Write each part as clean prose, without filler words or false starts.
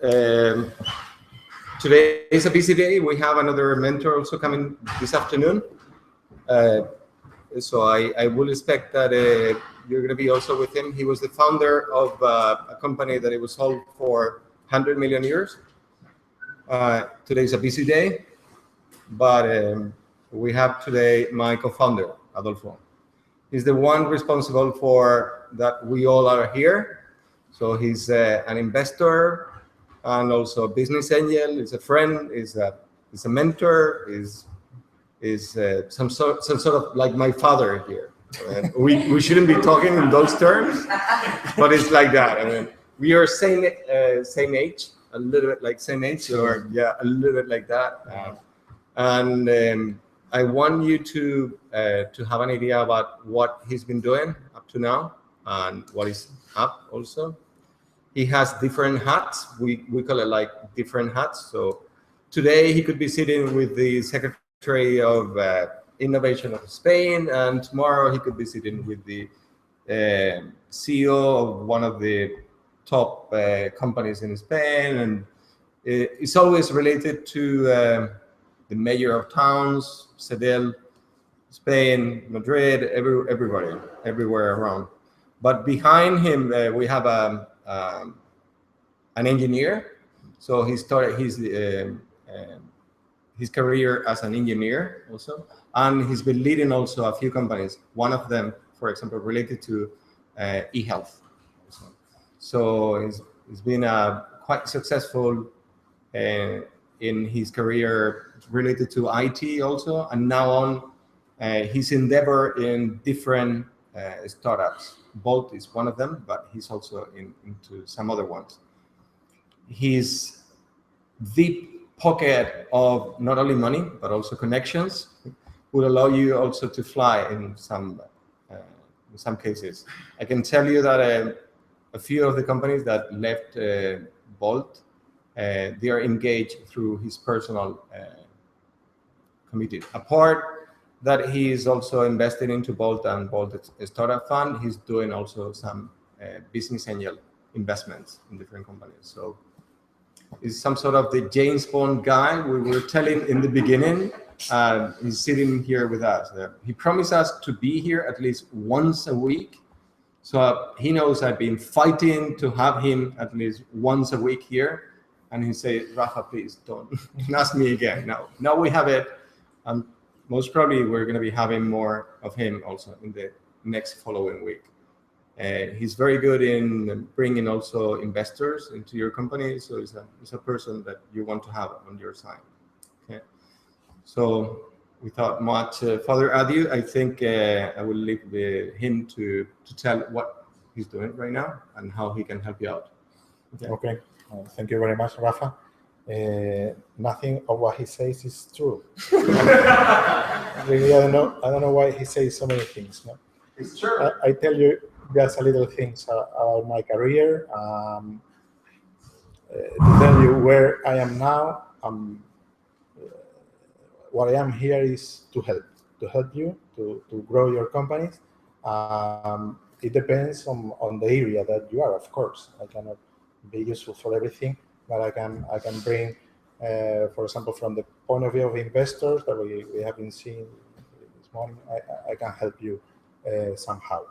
Um, Today is a busy day. We have another mentor also coming this afternoon. Uh, so I will expect that you're going to be also with him. He was the founder of a company that it was sold for 100 million euros. Today is a busy day, but we have today my co-founder, Adolfo. He's the one responsible for that we all are here. So he's an investor and also a business angel. He's a friend. He's a mentor. Is some sort of like my father here. And we shouldn't be talking in those terms, but it's like that. I mean, we are same age, a little bit like same age, or yeah, a little bit like that. And I want you to have an idea about what he's been doing up to now and what is up also. He has different hats. We call it like different hats. So today he could be sitting with the Secretary of Innovation of Spain, and tomorrow he could be sitting with the CEO of one of the top companies in Spain, and it's always related to the mayor of towns, Seville, Spain, Madrid, everywhere around. But behind him, we have an engineer. So he started his career as an engineer also, and he's been leading also a few companies. One of them, for example, related to e-health. So he's been quite successful in his career related to IT also, and now on his endeavor in different startups. Bolt is one of them, but he's also into some other ones. His deep pocket of not only money but also connections would allow you also to fly in some cases. I can tell you that a few of the companies that left Bolt, they are engaged through his personal committee. Apart that he is also invested into Bolt and Bolt Startup Fund, he's doing also some business angel investments in different companies. So he's some sort of the James Bond guy we were telling in the beginning. He's sitting here with us. He promised us to be here at least once a week. So he knows I've been fighting to have him at least once a week here. And he said, Rafa, please don't ask me again. Now we have it. Most probably we're going to be having more of him also in the next following week. He's very good in bringing also investors into your company. So he's a person that you want to have on your side. Okay. So without much further ado, I think I will leave him to tell what he's doing right now and how he can help you out. Okay. Thank you very much, Rafa. Nothing of what he says is true. Really, I don't know why he says so many things. No? It's true. I tell you just a little things about my career. To tell you where I am now. What I am here is to help you to grow your companies. It depends on the area that you are, of course. I cannot be useful for everything, but I can bring, for example, from the point of view of investors that we have been seeing this morning, I can help you somehow.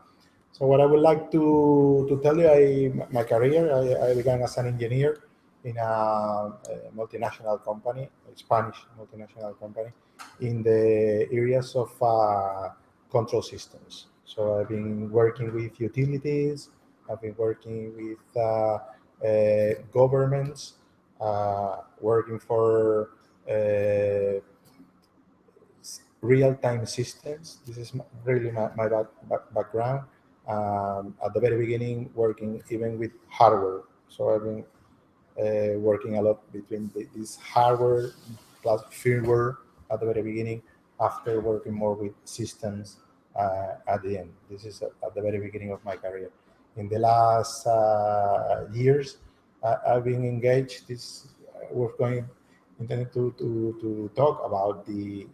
So what I would like to tell you, my career, I began as an engineer in a multinational company, a Spanish multinational company, in the areas of control systems. So I've been working with utilities, I've been working with governments, working for real-time systems. This is really my background. At the very beginning, working even with hardware. So I've been working a lot between this hardware plus firmware at the very beginning, after working more with systems at the end. This is at the very beginning of my career. In the last years, I've been engaged. We're going intended to talk about the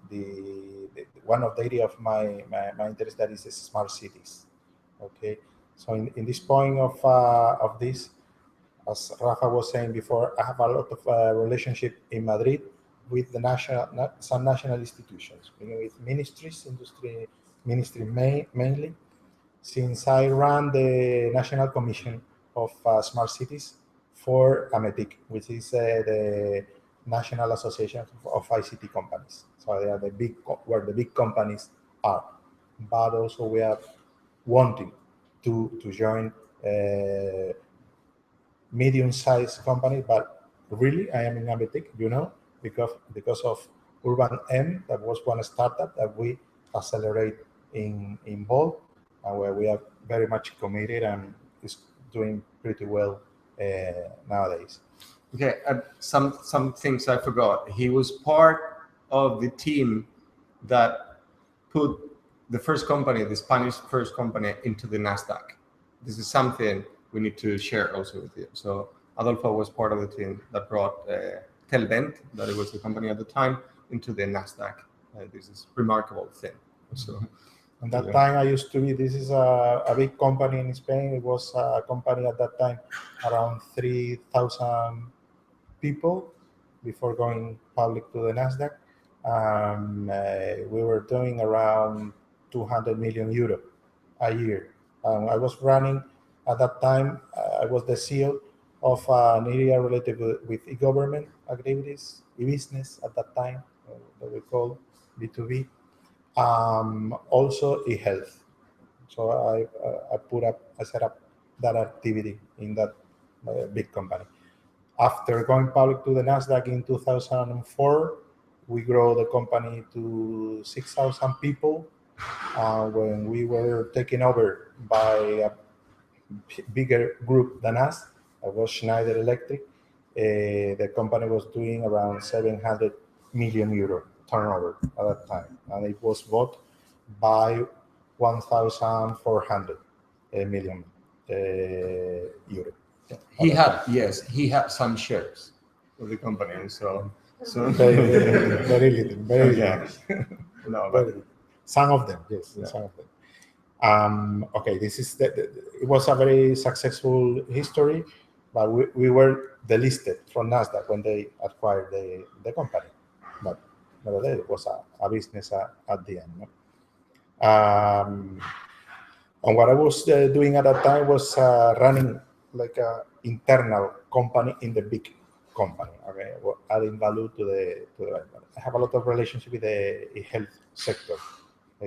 one of the area of my interest, that is smart cities. Okay, so in this point of this, as Rafa was saying before, I have a lot of relationship in Madrid with the some national institutions, with ministries, ministry mainly, since I ran the National Commission of Smart Cities for AMETIC, which is the National Association of ICT Companies. So they are the where the big companies are. But also we are wanting to join medium-sized company, but really I am in AMETIC, because of Urban M, that was one startup that we accelerate in Bold, and where we are very much committed and is doing pretty well nowadays. Okay, some things I forgot. He was part of the team that put the first company, the Spanish first company, into the Nasdaq. This is something we need to share also with you. So Adolfo was part of the team that brought Telvent, that it was the company at the time, into the Nasdaq. This is a remarkable thing. So at that time, I used to be, this is a big company in Spain. It was a company at that time around 3,000 people before going public to the Nasdaq. We were doing around 200 million euro a year. I was running at that time. I was the CEO of an area related with e-government activities, e-business at that time, that we call B2B. Also e-health. So I set up that activity in that big company. After going public to the Nasdaq in 2004, we grow the company to 6,000 people. When we were taken over by a bigger group than us, that was Schneider Electric, the company was doing around 700 million euro turnover at that time, and it was bought by 1,400 million euro. He had some shares of the company, so very little, very yeah. little. No, but Some of them, yes, yeah. Some of them. Okay, this is it was a very successful history, but we were delisted from Nasdaq when they acquired the company. But nevertheless, it was a business at the end. No? And what I was doing at that time was running like an internal company in the big company. Okay, adding value to the. I have a lot of relationship with the health sector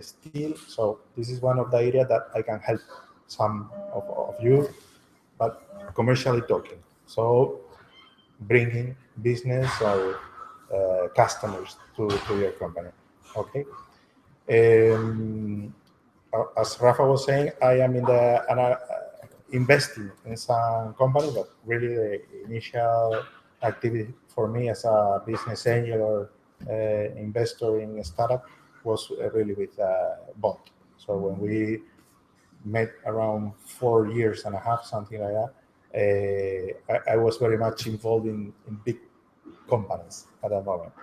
still, so this is one of the areas that I can help some of you, but commercially talking. So bringing business or customers to your company. Okay. As Rafa was saying, I am in investing in some company, but really the initial activity for me as a business angel or investor in a startup was really with Bond. So when we met around 4.5 years, something like that, I was very much involved in big companies at that moment.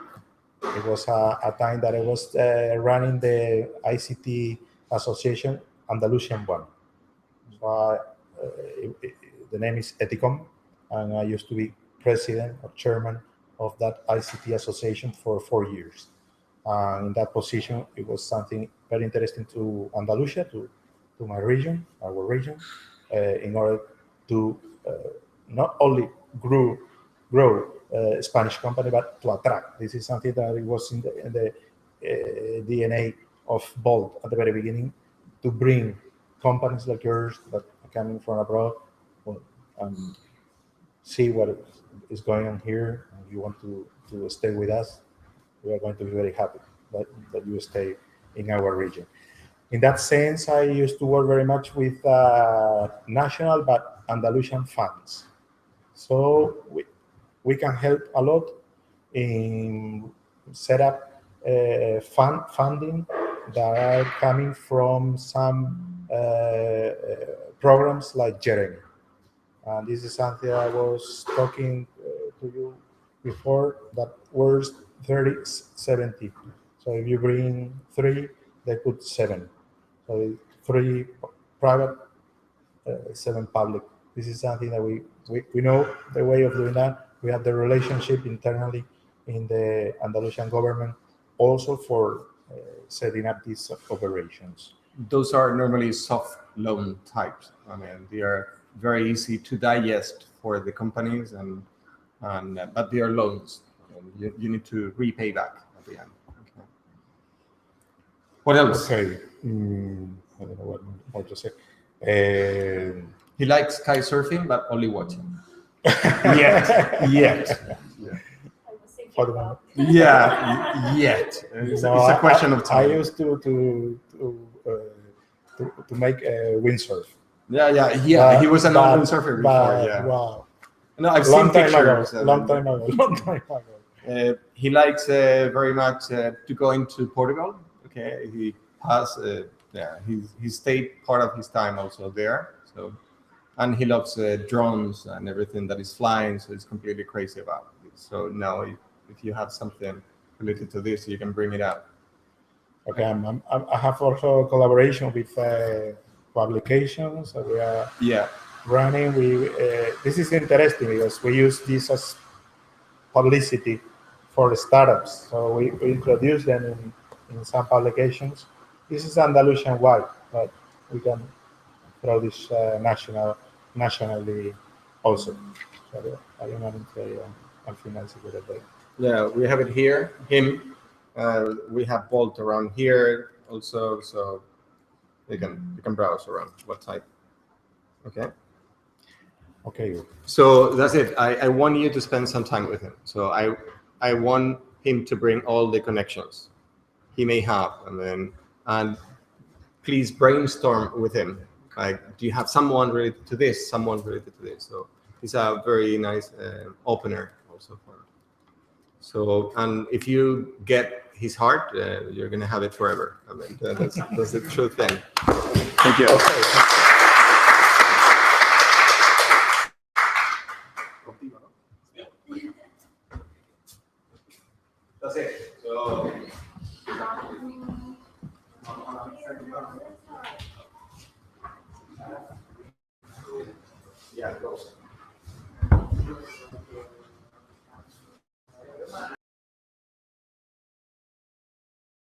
It was a time that I was running the ICT Association Andalusian one. So the name is Eticom, and I used to be president or chairman of that ICT association for 4 years. In that position, it was something very interesting to Andalusia, to my region, our region, in order to not only grow Spanish company, but to attract. This is something that it was in the DNA of Bolt at the very beginning, to bring companies like yours that are coming from abroad and see what is going on here. And you want to stay with us, we are going to be very happy that you stay in our region. In that sense, I used to work very much with national but Andalusian funds. So we can help a lot in set up funding that are coming from some programs like Jeremy. And this is something I was talking to you before, that words 30-70. So if you bring 3, they put 7. So 3 private, 7 public This is something that we know the way of doing that. We have the relationship internally in the Andalusian government also for setting up these operations. Those are normally soft loan types. I mean, they are very easy to digest for the companies, but they are loans. And you need to repay back at the end. Okay. What else? Okay. I don't know what more to say. He likes kite surfing, but only watching. Yet. Yeah. For the moment. Yeah, yet. It's a question of time. I used to make windsurf. Yeah. He was an windsurfer before. Yeah. Wow. No, I've seen pictures. Long time ago. He likes very much to go into Portugal. Okay, he has he stayed part of his time also there. So, and he loves drones and everything that is flying. So he's completely crazy about it. So now, if you have something related to this, you can bring it up. Okay, I have also collaboration with publications that we are running. This is interesting because we use this as publicity for startups. So we introduce them in some publications. This is Andalusian wide, but we can throw this nationally also. So I don't want to say al final si quieres ver. Yeah, we have it here. Him. We have Bolt around here also, so you can browse around what type. Okay. Okay. So that's it. I want you to spend some time with him. So I want him to bring all the connections he may have, and please brainstorm with him. Like, do you have someone related to this? Someone related to this? So he's a very nice opener also for. So, and if you get his heart, you're gonna have it forever. I mean, that's the true thing. Thank you. Okay. That's it. So. Yeah, go.